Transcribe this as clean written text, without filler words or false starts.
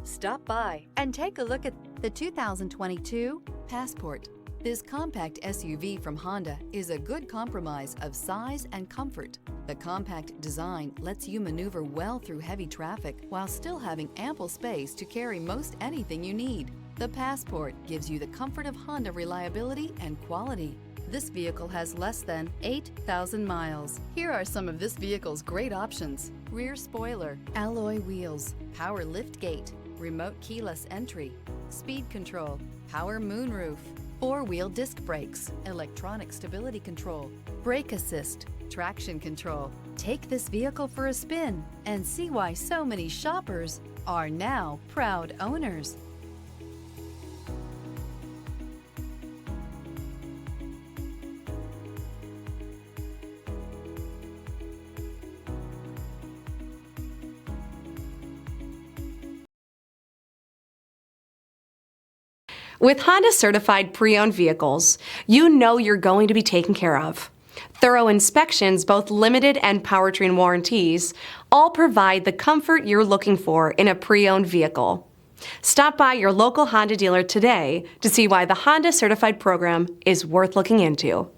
Stop by and take a look at the 2022 Passport. This compact SUV from Honda is a good compromise of size and comfort. The compact design lets you maneuver well through heavy traffic while still having ample space to carry most anything you need. The Passport gives you the comfort of Honda reliability and quality. This vehicle has less than 8,000 miles. Here are some of this vehicle's great options: rear spoiler, alloy wheels, power liftgate, remote keyless entry, speed control, power moonroof, four-wheel disc brakes, electronic stability control, brake assist, traction control. Take this vehicle for a spin and see why so many shoppers are now proud owners. With Honda certified pre-owned vehicles, you know you're going to be taken care of. Thorough inspections, both limited and powertrain warranties, all provide the comfort you're looking for in a pre-owned vehicle. Stop by your local Honda dealer today to see why the Honda certified program is worth looking into.